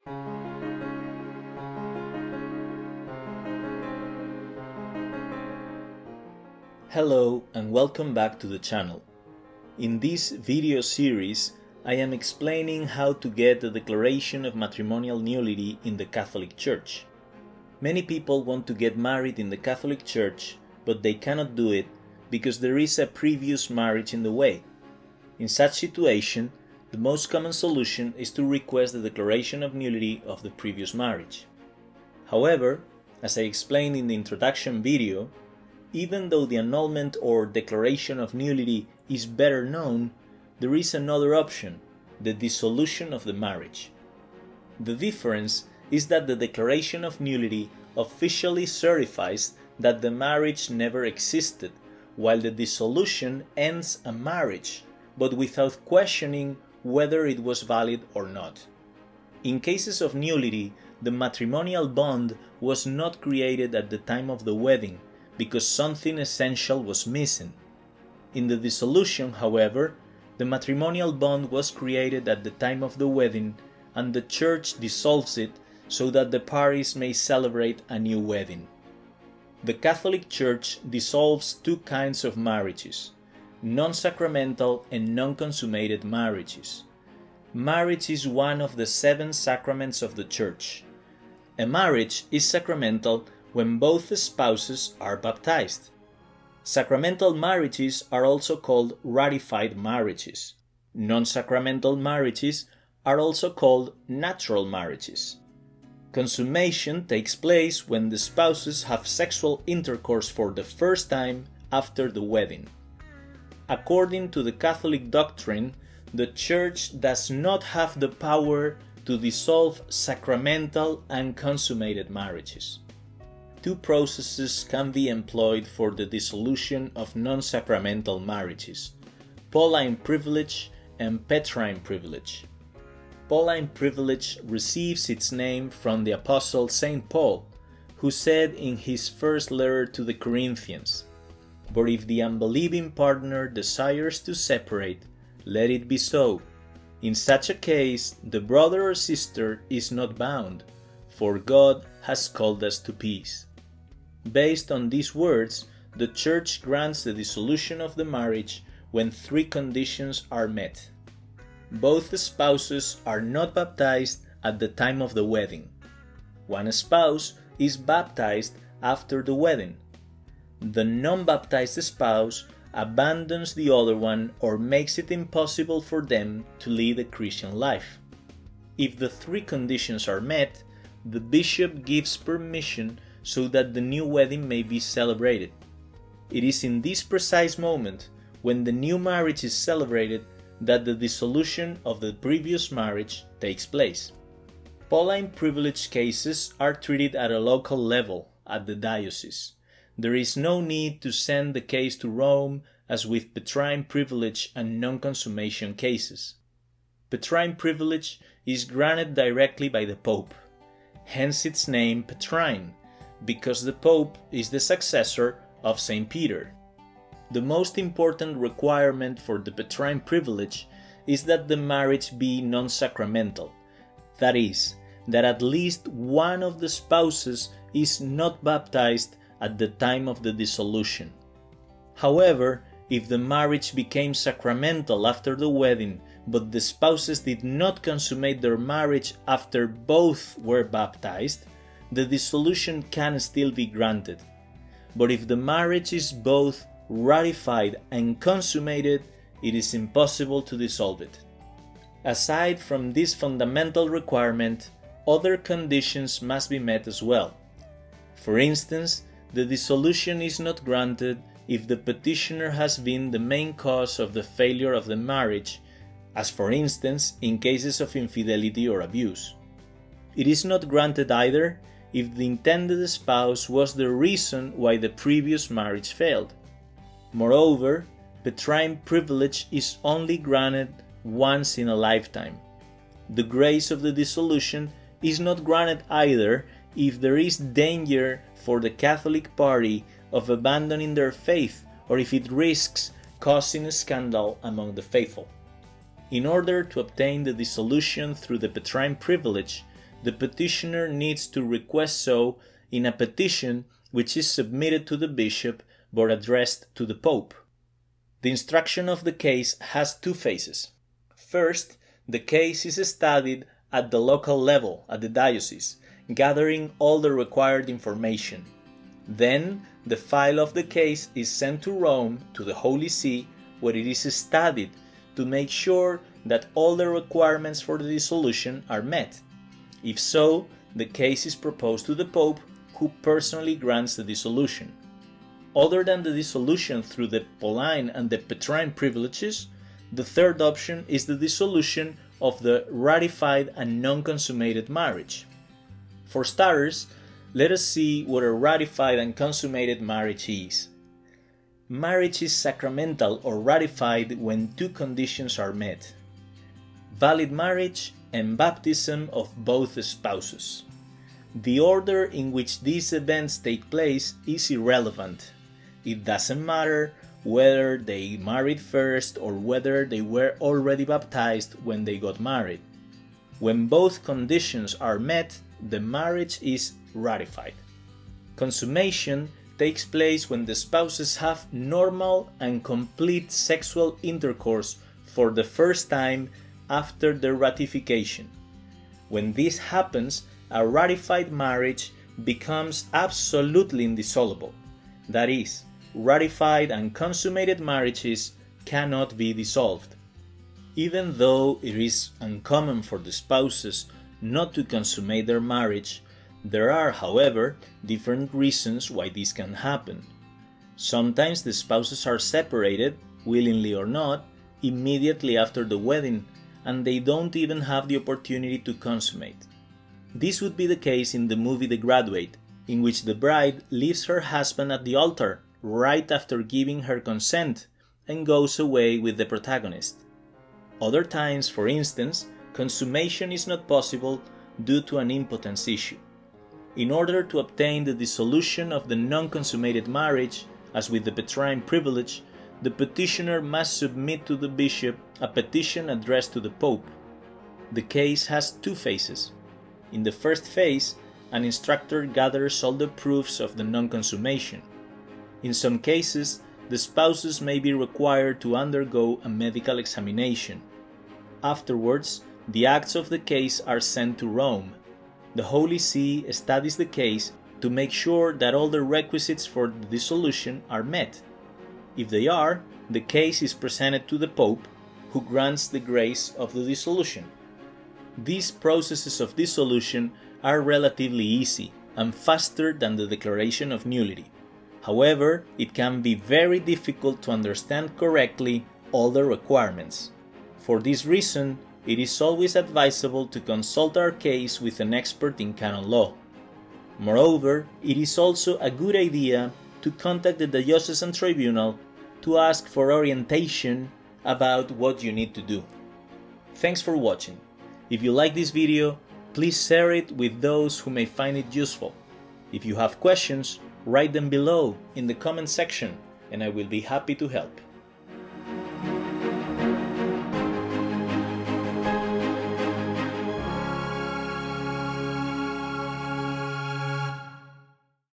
Hello and welcome back to the channel. In this video series, I am explaining how to get the declaration of matrimonial nullity in the Catholic Church. Many people want to get married in the Catholic Church, but they cannot do it because there is a previous marriage in the way. In such situation, the most common solution is to request the declaration of nullity of the previous marriage. However, as I explained in the introduction video, even though the annulment or declaration of nullity is better known, there is another option, the dissolution of the marriage. The difference is that the declaration of nullity officially certifies that the marriage never existed, while the dissolution ends a marriage, but without questioning whether it was valid or not. In cases of nullity, the matrimonial bond was not created at the time of the wedding, because something essential was missing. In the dissolution, however, the matrimonial bond was created at the time of the wedding, and the church dissolves it so that the parties may celebrate a new wedding. The Catholic Church dissolves two kinds of marriages: non-sacramental and non-consummated marriages. Marriage is one of the 7 sacraments of the Church. A marriage is sacramental when both spouses are baptized. Sacramental marriages are also called ratified marriages. Non-sacramental marriages are also called natural marriages. Consummation takes place when the spouses have sexual intercourse for the first time after the wedding. According to the Catholic doctrine, the Church does not have the power to dissolve sacramental and consummated marriages. Two processes can be employed for the dissolution of non-sacramental marriages: Pauline Privilege and Petrine Privilege. Pauline Privilege receives its name from the Apostle St. Paul, who said in his first letter to the Corinthians, "But if the unbelieving partner desires to separate, let it be so. In such a case, the brother or sister is not bound, for God has called us to peace." Based on these words, the Church grants the dissolution of the marriage when 3 conditions are met. Both spouses are not baptized at the time of the wedding. One spouse is baptized after the wedding. The non-baptized spouse abandons the other one or makes it impossible for them to lead a Christian life. If the 3 conditions are met, the bishop gives permission so that the new wedding may be celebrated. It is in this precise moment, when the new marriage is celebrated, that the dissolution of the previous marriage takes place. Pauline privilege cases are treated at a local level, at the diocese. There is no need to send the case to Rome as with Petrine privilege and non-consummation cases. Petrine privilege is granted directly by the Pope, hence its name Petrine, because the Pope is the successor of St. Peter. The most important requirement for the Petrine privilege is that the marriage be non-sacramental, that is, that at least one of the spouses is not baptized at the time of the dissolution. However, if the marriage became sacramental after the wedding, but the spouses did not consummate their marriage after both were baptized, the dissolution can still be granted. But if the marriage is both ratified and consummated, it is impossible to dissolve it. Aside from this fundamental requirement, other conditions must be met as well. For instance, the dissolution is not granted if the petitioner has been the main cause of the failure of the marriage, as for instance in cases of infidelity or abuse. It is not granted either if the intended spouse was the reason why the previous marriage failed. Moreover, Petrine privilege is only granted once in a lifetime. The grace of the dissolution is not granted either if there is danger for the Catholic party of abandoning their faith or if it risks causing a scandal among the faithful. In order to obtain the dissolution through the Petrine privilege, the petitioner needs to request so in a petition which is submitted to the bishop but addressed to the Pope. The instruction of the case has two phases. First, the case is studied at the local level, at the diocese, gathering all the required information. Then, the file of the case is sent to Rome, to the Holy See, where it is studied to make sure that all the requirements for the dissolution are met. If so, the case is proposed to the Pope, who personally grants the dissolution. Other than the dissolution through the Pauline and the Petrine privileges, the third option is the dissolution of the ratified and non-consummated marriage. For starters, let us see what a ratified and consummated marriage is. Marriage is sacramental or ratified when two conditions are met: valid marriage and baptism of both spouses. The order in which these events take place is irrelevant. It doesn't matter whether they married first or whether they were already baptized when they got married. When both conditions are met, the marriage is ratified. Consummation takes place when the spouses have normal and complete sexual intercourse for the first time after the ratification. When this happens, a ratified marriage becomes absolutely indissoluble. That is, ratified and consummated marriages cannot be dissolved. Even though it is uncommon for the spouses not to consummate their marriage, there are, however, different reasons why this can happen. Sometimes the spouses are separated, willingly or not, immediately after the wedding, and they don't even have the opportunity to consummate. This would be the case in the movie The Graduate, in which the bride leaves her husband at the altar right after giving her consent and goes away with the protagonist. Other times, for instance, consummation is not possible due to an impotence issue. In order to obtain the dissolution of the non-consummated marriage, as with the Petrine Privilege, the petitioner must submit to the bishop a petition addressed to the Pope. The case has two phases. In the first phase, an instructor gathers all the proofs of the non-consummation. In some cases, the spouses may be required to undergo a medical examination. Afterwards, the acts of the case are sent to Rome. The Holy See studies the case to make sure that all the requisites for the dissolution are met. If they are, the case is presented to the Pope, who grants the grace of the dissolution. These processes of dissolution are relatively easy and faster than the declaration of nullity. However, it can be very difficult to understand correctly all the requirements. For this reason, it is always advisable to consult our case with an expert in canon law. Moreover, it is also a good idea to contact the diocesan tribunal to ask for orientation about what you need to do. Thanks for watching. If you like this video, please share it with those who may find it useful. If you have questions, write them below in the comment section and I will be happy to help.